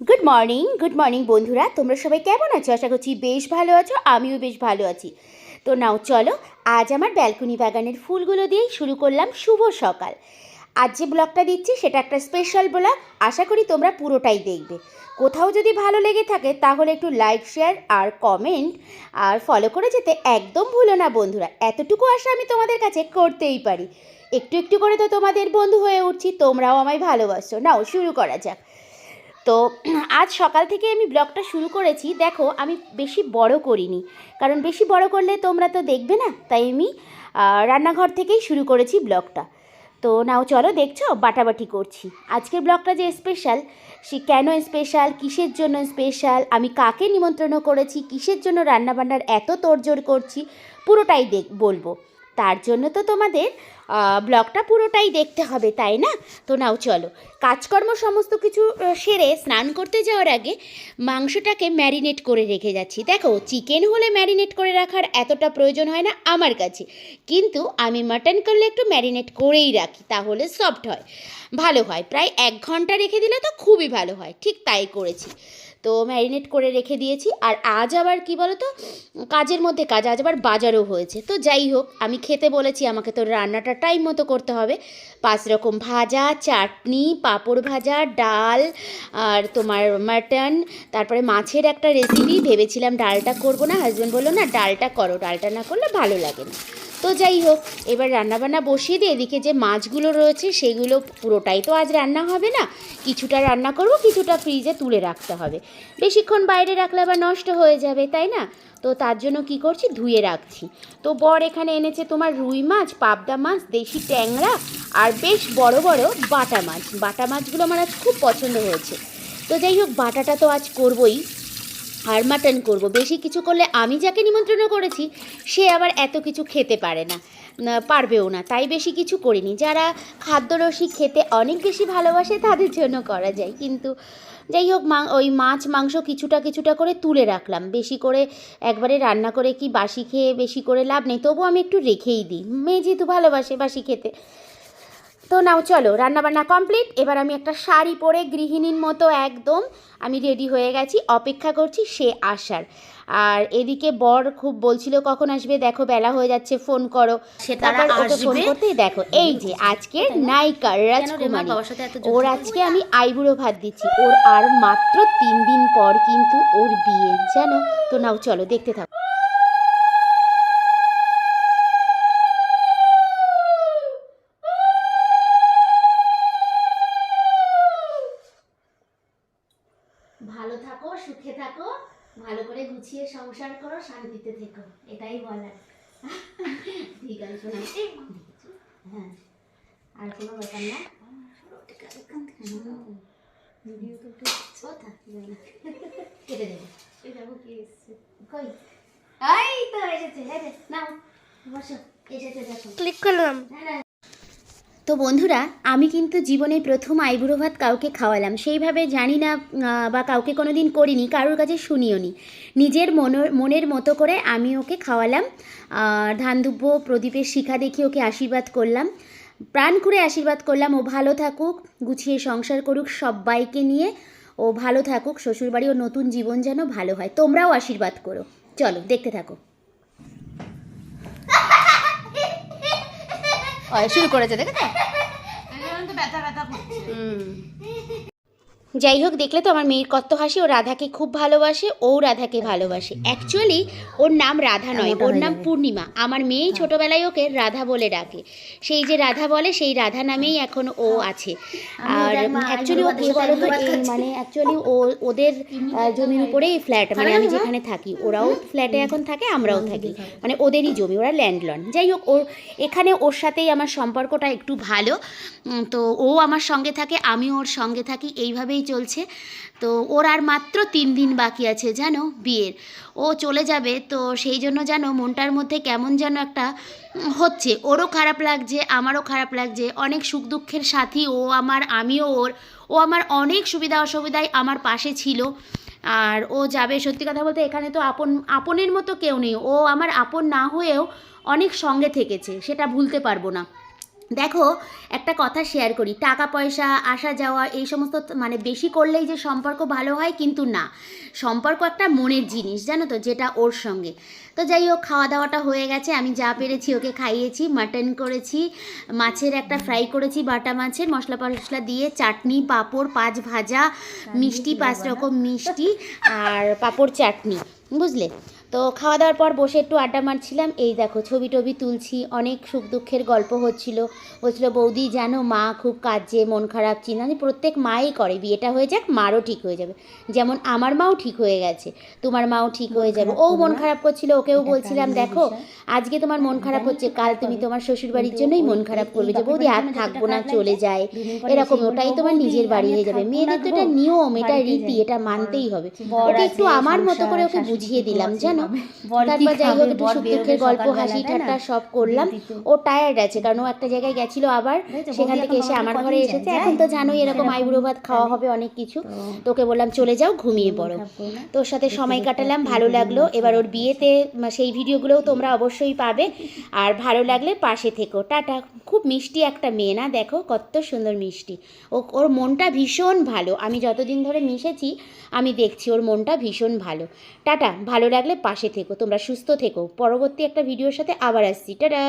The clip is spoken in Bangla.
গুড মর্নিং বন্ধুরা, তোমরা সবাই কেমন আছো? আশা করছি বেশ ভালো আছো, আমিও বেশ ভালো আছি। তো নাও চলো, আজ আমার ব্যালকনি বাগানের ফুলগুলো দিয়েই শুরু করলাম শুভ সকাল। আজ যে ব্লগটা দিচ্ছি সেটা একটা স্পেশাল ব্লগ, আশা করি তোমরা পুরোটাই দেখবে। কোথাও যদি ভালো লেগে থাকে তাহলে একটু লাইক, শেয়ার আর কমেন্ট আর ফলো করে যেতে একদম ভুলো না বন্ধুরা। এতটুকু আশা আমি তোমাদের কাছে করতেই পারি। একটু একটু করে তো তোমাদের বন্ধু হয়ে উঠছি, তোমরাও আমায় ভালোবাসো। নাও শুরু করা যাক। তো আজ সকাল থেকে আমি ব্লগটা শুরু করেছি। দেখো, আমি বেশি বড় করিনি, কারণ বেশি বড় করলে তোমরা তো দেখবে না, তাই আমি রান্নাঘর থেকেই শুরু করেছি ব্লগটা। তো নাও চলো, দেখছো বাটাবাটি করছি। আজকের ব্লগটা যে স্পেশাল, সে কেন স্পেশাল, কিসের জন্য স্পেশাল, আমি কাকে নিমন্ত্রণ করেছি, কিসের জন্য রান্নাবান্নার এত তোড়জোড় করছি, পুরোটাই বলবো। তার জন্য তো তোমাদের ব্লগটা পুরোটাই দেখতে হবে, তাই না? তো নাও চলো, কাজকর্ম সমস্ত কিছু সেরে স্নান করতে যাওয়ার আগে মাংসটাকে ম্যারিনেট করে রেখে যাচ্ছি। দেখো, চিকেন হলে ম্যারিনেট করে রাখার এতটা প্রয়োজন হয় না আমার কাছে, কিন্তু আমি মাটন করলে একটু ম্যারিনেট করেই রাখি, তাহলে সফট হয়, ভালো হয়। প্রায় 1 ঘন্টা রেখে দিলে তো খুবই ভালো হয়, ঠিক তাই করেছি। তো ম্যারিনেট করে রেখে দিয়েছি। আর আজ আবার কি বলো তো, কাজের মধ্যে কাজ, আজ আবার বাজারও হয়েছে। তো যাই হোক, আমি খেতে বলেছি, আমাকে তো রান্নাটা টাইম মতো করতে হবে। 5 রকম ভাজা, চাটনি, পাঁপড় ভাজা, ডাল, আর তোমার মাটন, তারপরে মাছের একটা রেসিপি। ভেবেছিলাম ডালটা করব না, হাজব্যান্ড বললো না ডালটা করো, ডালটা না করলে ভালো লাগে না। তো যাই হোক, এবার রান্নাবান্না বসিয়ে দিয়ে এদিকে যে মাছগুলো রয়েছে সেগুলো পুরোটাই তো আজ রান্না হবে না, কিছুটা রান্না করব, কিছুটা ফ্রিজে তুলে রাখতে হবে। বেশিক্ষণ বাইরে রাখলে আবার নষ্ট হয়ে যাবে, তাই না? তো তার জন্য কি করছি, ধুয়ে রাখছি। তো বর এখানে এনেছে তোমার রুই মাছ, পাবদা মাছ, দেশি ট্যাংরা আর বেশ বড় বড় বাটা মাছ। বাটা মাছগুলো আমার আজ খুব পছন্দ হয়েছে। তো যাই হোক, বাটাটা তো আজ করবই, আর মাটন করব। বেশি কিছু করলে আমি যাকে নিমন্ত্রণ করেছি সে আবার এত কিছু খেতে পারে না, পারবেও না, তাই বেশি কিছু করিনি। যারা খাদ্যরসিক, খেতে অনেক বেশি ভালোবাসে তাদের জন্য করা যায়। কিন্তু যাই হোক, ওই মাছ মাংস কিছুটা কিছুটা করে তুলে রাখলাম। বেশি করে একবারে রান্না করে কি বাসি খেয়ে বেশি করে লাভ নেই, তবু আমি একটু রেখেই দিই, মেয়ে যেহেতু ভালোবাসে বাসি খেতে। তো নাও চলো, রান্নাবান্না কমপ্লিট। এবার আমি একটা শাড়ি পরে গৃহিণীর মতো একদম আমি রেডি হয়ে গেছি, অপেক্ষা করছি সে আসার। আর এদিকে বর খুব বলছিল কখন আসবে, দেখো বেলা হয়ে যাচ্ছে, ফোন করো। তারপর ওকে ফোন করতেই দেখো এই যে আজকের নায়িকা রাজকুমারী, ওর আজকে আমি আইবুড়ো ভাত দিচ্ছি। ওর আর মাত্র 3 দিন পর কিন্তু ওর বিয়ে, জানো তো? নাও চলো, দেখতে থাকো। ভালো থাকো, সুখে থাকো, ভালো করে গুছিয়ে সংসার করো, শান্তিতে থেকো, এটাই বলার। ঠিক আছে শোনা, হ্যাঁ, আর কোনো ব্যাপার না। কেটে দেবো, কই এই তো এসেছে, নাও বসো, এসেছে দেখো, ক্লিক করলাম। তো বন্ধুরা, আমি কিন্তু জীবনে প্রথম আইবুড়ো ভাত কাউকে খাওয়ালাম, সেইভাবে জানি না বা কাউকে কোনো দিন করিনি, কারোর কাছে শুনিও নি। নিজের মনের মতো করে আমি ওকে খাওয়ালাম। ধান দুব্বো প্রদীপের শিখা দেখে ওকে আশীর্বাদ করলাম, প্রাণ খুঁড়ে আশীর্বাদ করলাম। ও ভালো থাকুক, গুছিয়ে সংসার করুক সবাইকে নিয়ে, ও ভালো থাকুক, শ্বশুরবাড়ি ও নতুন জীবন যেন ভালো হয়। তোমরাও আশীর্বাদ করো। চলো দেখতে থাকো। শুরু করেছে, দেখে যাই হোক, দেখলে তো আমার মেয়ের কত হাসি। ও রাধাকে খুব ভালোবাসে, ও রাধাকে ভালোবাসে। অ্যাকচুয়ালি ওর নাম রাধা নয়, ওর নাম পূর্ণিমা। আমার মেয়েই ছোটোবেলায় ওকে রাধা বলে ডাকে, সেই যে রাধা বলে সেই রাধা নামেই এখন ও আছে। আর অ্যাকচুয়ালি ও কী বলো তো, এই মানে অ্যাকচুয়ালি ওদের জমির উপরেই ফ্ল্যাট, মানে আমি যেখানে থাকি ওরাও ফ্ল্যাটে এখন থাকে, আমরাও থাকি, মানে ওদেরই জমি, ওরা ল্যান্ডলর্ড। যাই হোক, এখানে ওর সাথেই আমার সম্পর্কটা একটু ভালো। তো ও আমার সঙ্গে থাকে, আমি ওর সঙ্গে থাকি, এইভাবেই চলছে। তো ওর আর মাত্র 3 দিন বাকি আছে জানো বিয়ের, ও চলে যাবে। তো সেই জন্য জানো মনটার মধ্যে কেমন যেন একটা হচ্ছে, ওরও খারাপ লাগছে, আমারও খারাপ লাগছে। অনেক সুখ দুঃখের সাথী ও আমার, আমিও ওর। ও আমার অনেক সুবিধা অসুবিধায় আমার পাশে ছিল, আর ও যাবে। সত্যি কথা বলতে এখানে তো আপনের মতো কেউ নেই, ও আমার আপন না হয়েও অনেক সঙ্গে থেকেছে, সেটা ভুলতে পারবো না। দেখো, একটা কথা শেয়ার করি, টাকা পয়সা আসা যাওয়া এই সমস্ত মানে বেশি করলেই যে সম্পর্ক ভালো হয় কিন্তু না, সম্পর্ক একটা মনের জিনিস, জানো তো, যেটা ওর সঙ্গে। তো যাই হোক, খাওয়া দাওয়াটা হয়ে গেছে, আমি যা পেরেছি ওকে খাইয়েছি, মাটন করেছি, মাছের একটা ফ্রাই করেছি, বাটা মাছের মশলা টশলা দিয়ে, চাটনি, পাঁপড়, 5 ভাজা, মিষ্টি, 5 রকম মিষ্টি, আর পাঁপড় চাটনি, বুঝলে। তো খাওয়া দাওয়ার পর বসে একটু আড্ডা মারছিলাম। এই দেখো ছবি টবি তুলছি, অনেক সুখ দুঃখের গল্প হচ্ছিল। বলছিল বৌদি জানো মা খুব কাজে, মন খারাপ, চিন্তা, প্রত্যেক মাই করে, বিয়েটা হয়ে যাক মারও ঠিক হয়ে যাবে, যেমন আমার মাও ঠিক হয়ে গেছে, তোমার মাও ঠিক হয়ে যাবে। ও মন খারাপ করছিল, ওকেও বলছিলাম দেখো আজকে তোমার মন খারাপ হচ্ছে, কাল তুমি তোমার শ্বশুর বাড়ির জন্যই মন খারাপ করবে, যে বৌদি আর থাকবো না চলে যায়, এরকম, ওটাই তোমার নিজের বাড়ি হয়ে যাবে। মেয়েদের তো এটা নিয়ম, এটা রীতি, এটা মানতেই হবে। ওকে একটু আমার মতো করে ওকে বুঝিয়ে দিলাম, জানো। তারপর যাই হোক একটু সুখ দুঃখের গল্প, হাসি ঠাট্টা সব করলাম। ও টায়ার্ড আছে, কারণ ও একটা জায়গায় গেছিল, আবার সেখান থেকে এসে আমার ঘরে এসেছে। এখন তো জানোই এরকম আইবুড়ো ভাত খাওয়া হবে, অনেক কিছু। তোকে বললাম চলে যাও, ঘুমিয়ে পড়ো। তোর সাথে সময় কাটালাম, ভালো লাগলো। এবার ওর বিয়েতে সেই ভিডিওগুলোও তোমরা অবশ্যই পাবে, আর ভালো লাগলে পাশে থেকো। টাটা। খুব মিষ্টি একটা মেয়ে না, দেখো কত সুন্দর মিষ্টি। ওর মনটা ভীষণ ভালো, আমি যতদিন ধরে মিশেছি আমি দেখছি ওর মনটা ভীষণ ভালো। টাটা, ভালো লাগলে পাশে থেকো, তোমরা সুস্থ থেকো। পরবর্তী একটা ভিডিওর সাথে আবার আসছি, টাটা।